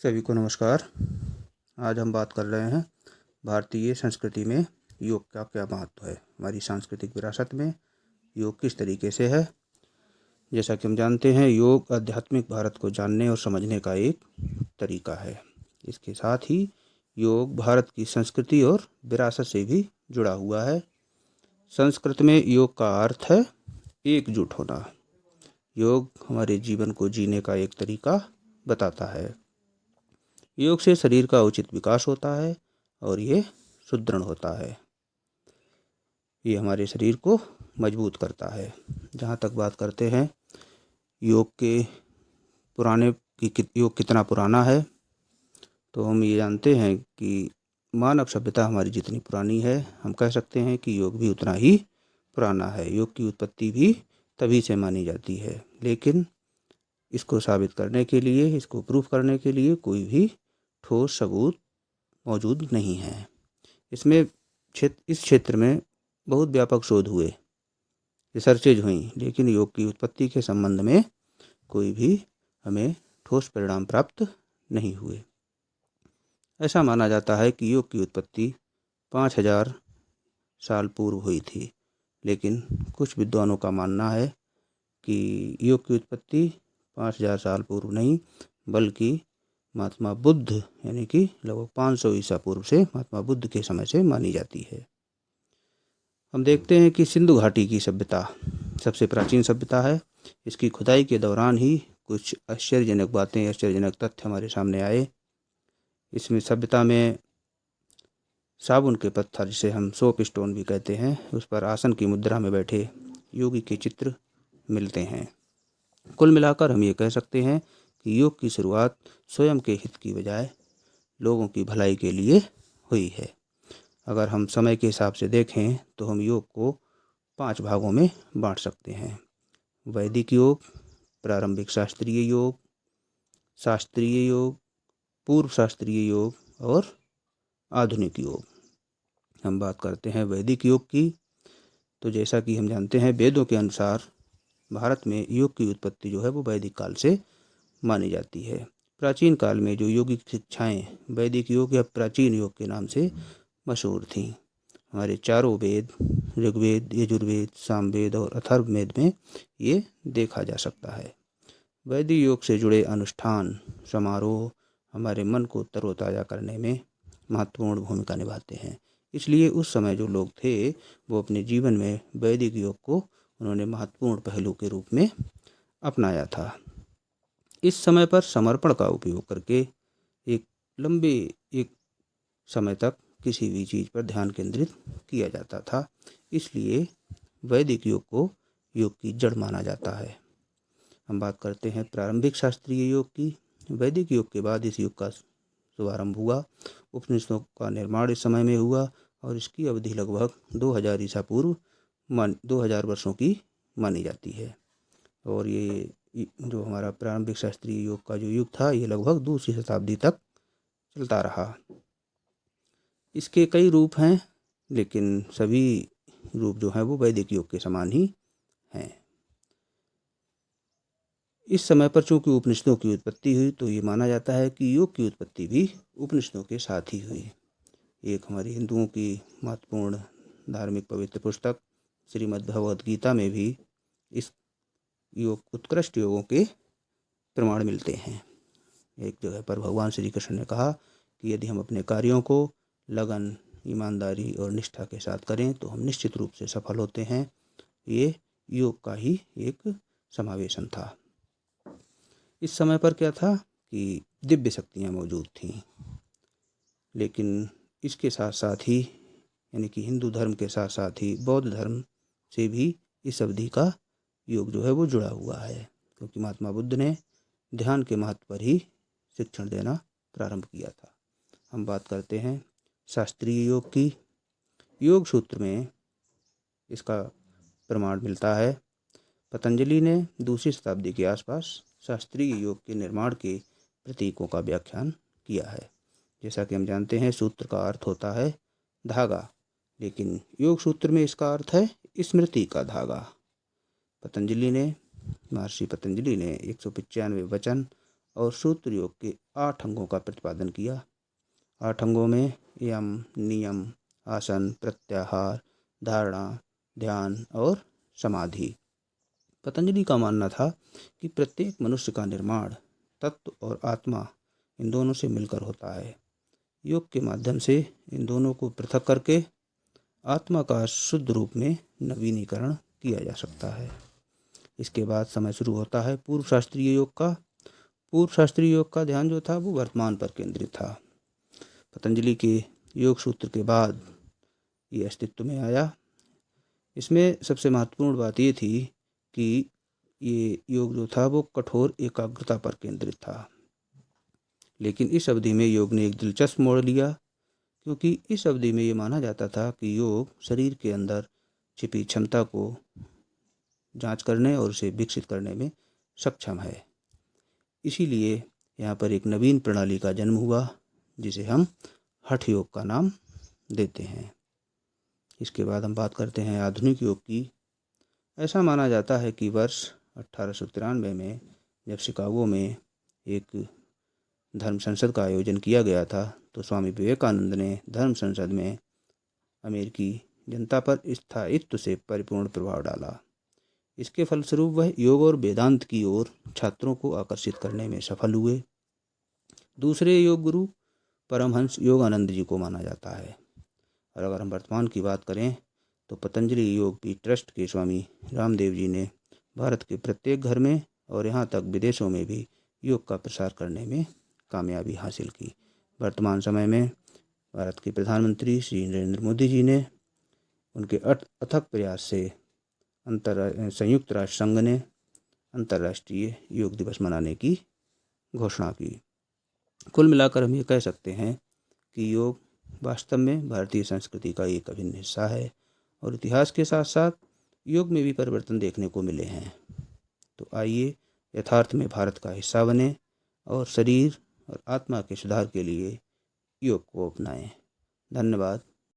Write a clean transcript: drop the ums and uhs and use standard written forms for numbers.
सभी को नमस्कार। आज हम बात कर रहे हैं भारतीय संस्कृति में योग का क्या महत्व है। हमारी सांस्कृतिक विरासत में योग किस तरीके से है। जैसा कि हम जानते हैं, योग आध्यात्मिक भारत को जानने और समझने का एक तरीका है। इसके साथ ही योग भारत की संस्कृति और विरासत से भी जुड़ा हुआ है। संस्कृत में योग का अर्थ है एकजुट होना। योग हमारे जीवन को जीने का एक तरीका बताता है। योग से शरीर का उचित विकास होता है और ये सुदृढ़ होता है। ये हमारे शरीर को मजबूत करता है। जहाँ तक बात करते हैं योग के योग कितना पुराना है, तो हम ये जानते हैं कि मानव सभ्यता हमारी जितनी पुरानी है, हम कह सकते हैं कि योग भी उतना ही पुराना है। योग की उत्पत्ति भी तभी से मानी जाती है, लेकिन इसको साबित करने के लिए, इसको प्रूफ करने के लिए कोई भी ठोस सबूत मौजूद नहीं है। इस क्षेत्र में बहुत व्यापक शोध हुए, रिसर्चेज हुई, लेकिन योग की उत्पत्ति के संबंध में कोई भी हमें ठोस परिणाम प्राप्त नहीं हुए। ऐसा माना जाता है कि योग की उत्पत्ति 5000 साल पूर्व हुई थी, लेकिन कुछ विद्वानों का मानना है कि योग की उत्पत्ति 5000 साल पूर्व नहीं, बल्कि महात्मा बुद्ध यानी कि लगभग 500 ईसा पूर्व से महात्मा बुद्ध के समय से मानी जाती है। हम देखते हैं कि सिंधु घाटी की सभ्यता सबसे प्राचीन सभ्यता है। इसकी खुदाई के दौरान ही कुछ आश्चर्यजनक बातें, आश्चर्यजनक तथ्य हमारे सामने आए। इसमें सभ्यता में साबुन के पत्थर, जिसे हम सोप स्टोन भी कहते हैं, उस पर आसन की मुद्रा में बैठे योगी के चित्र मिलते हैं। कुल मिलाकर हम ये कह सकते हैं कि योग की शुरुआत स्वयं के हित की बजाय लोगों की भलाई के लिए हुई है। अगर हम समय के हिसाब से देखें तो हम योग को 5 भागों में बांट सकते हैं: वैदिक योग, प्रारंभिक शास्त्रीय योग, शास्त्रीय योग, पूर्व शास्त्रीय योग और आधुनिक योग। हम बात करते हैं वैदिक योग की, तो जैसा कि हम जानते हैं वेदों के अनुसार भारत में योग की उत्पत्ति जो है वो वैदिक काल से मानी जाती है। प्राचीन काल में जो योगिक शिक्षाएं वैदिक योग या प्राचीन योग के नाम से मशहूर थीं। हमारे चारों वेद, ऋग्वेद, यजुर्वेद, सामवेद और अथर्ववेद में ये देखा जा सकता है। वैदिक योग से जुड़े अनुष्ठान, समारोह हमारे मन को तरोताज़ा करने में महत्वपूर्ण भूमिका निभाते हैं। इसलिए उस समय जो लोग थे वो अपने जीवन में वैदिक योग को उन्होंने महत्वपूर्ण पहलू के रूप में अपनाया था। इस समय पर समर्पण का उपयोग करके एक समय तक किसी भी चीज़ पर ध्यान केंद्रित किया जाता था। इसलिए वैदिक योग को योग की जड़ माना जाता है। हम बात करते हैं प्रारंभिक शास्त्रीय योग की। वैदिक योग के बाद इस युग का शुभारंभ हुआ। उपनिषदों का निर्माण इस समय में हुआ और इसकी अवधि लगभग 2000 ईसा पूर्व 2000 वर्षों की मानी जाती है। और ये जो हमारा प्रारंभिक शास्त्रीय योग का जो युग था, ये लगभग दूसरी शताब्दी तक चलता रहा। इसके कई रूप हैं, लेकिन सभी रूप जो हैं वो वैदिक योग के समान ही हैं। इस समय पर चूंकि उपनिषदों की उत्पत्ति हुई, तो ये माना जाता है कि योग की उत्पत्ति भी उपनिषदों के साथ ही हुई। एक हमारी हिंदुओं की महत्वपूर्ण धार्मिक पवित्र पुस्तक श्रीमद् भगवद गीता में भी इस उत्कृष्ट योगों के प्रमाण मिलते हैं। एक जगह पर भगवान श्री कृष्ण ने कहा कि यदि हम अपने कार्यों को लगन, ईमानदारी और निष्ठा के साथ करें तो हम निश्चित रूप से सफल होते हैं। ये योग का ही एक समावेशन था। इस समय पर क्या था कि दिव्य शक्तियाँ मौजूद थीं, लेकिन इसके साथ साथ ही यानी कि हिंदू धर्म के साथ साथ ही बौद्ध धर्म से भी इस अवधि का योग जो है वो जुड़ा हुआ है, क्योंकि महात्मा बुद्ध ने ध्यान के महत्व पर ही शिक्षण देना प्रारंभ किया था। हम बात करते हैं शास्त्रीय योग की। योग सूत्र में इसका प्रमाण मिलता है। पतंजलि ने दूसरी शताब्दी के आसपास शास्त्रीय योग के निर्माण के प्रतीकों का व्याख्यान किया है। जैसा कि हम जानते हैं सूत्र का अर्थ होता है धागा, लेकिन योग सूत्र में इसका अर्थ है स्मृति का धागा। महर्षि पतंजलि ने 195 वचन और सूत्र योग के 8 अंगों का प्रतिपादन किया। 8 अंगों में यम, नियम, आसन, प्रत्याहार, धारणा, ध्यान और समाधि। पतंजलि का मानना था कि प्रत्येक मनुष्य का निर्माण तत्व और आत्मा इन दोनों से मिलकर होता है। योग के माध्यम से इन दोनों को पृथक करके आत्मा का शुद्ध रूप में नवीनीकरण किया जा सकता है। इसके बाद समय शुरू होता है पूर्व शास्त्रीय योग का। पूर्व शास्त्रीय योग का ध्यान जो था वो वर्तमान पर केंद्रित था। पतंजलि के योग सूत्र के बाद ये अस्तित्व में आया। इसमें सबसे महत्वपूर्ण बात ये थी कि ये योग जो था वो कठोर एकाग्रता पर केंद्रित था। लेकिन इस अवधि में योग ने एक दिलचस्प मोड़ लिया, क्योंकि इस अवधि में ये माना जाता था कि योग शरीर के अंदर छिपी क्षमता को जांच करने और उसे विकसित करने में सक्षम है। इसीलिए यहाँ पर एक नवीन प्रणाली का जन्म हुआ, जिसे हम हठ योग का नाम देते हैं। इसके बाद हम बात करते हैं आधुनिक योग की। ऐसा माना जाता है कि वर्ष 1893 में जब शिकागो में एक धर्म संसद का आयोजन किया गया था, तो स्वामी विवेकानंद ने धर्म संसद में अमेरिकी जनता पर स्थायित्व से परिपूर्ण प्रभाव डाला। इसके फलस्वरूप वह योग और वेदांत की ओर छात्रों को आकर्षित करने में सफल हुए। दूसरे योग गुरु परमहंस योगानंद जी को माना जाता है। और अगर हम वर्तमान की बात करें तो पतंजलि योग पीठ ट्रस्ट के स्वामी रामदेव जी ने भारत के प्रत्येक घर में और यहाँ तक विदेशों में भी योग का प्रसार करने में कामयाबी हासिल की। वर्तमान समय में भारत के प्रधानमंत्री श्री नरेंद्र मोदी जी ने उनके अथक प्रयास से संयुक्त राष्ट्र संघ ने अंतर्राष्ट्रीय योग दिवस मनाने की घोषणा की। कुल मिलाकर हम ये कह सकते हैं कि योग वास्तव में भारतीय संस्कृति का एक अभिन्न हिस्सा है और इतिहास के साथ साथ योग में भी परिवर्तन देखने को मिले हैं। तो आइए यथार्थ में भारत का हिस्सा बने और शरीर और आत्मा के सुधार के लिए योग को अपनाएं। धन्यवाद।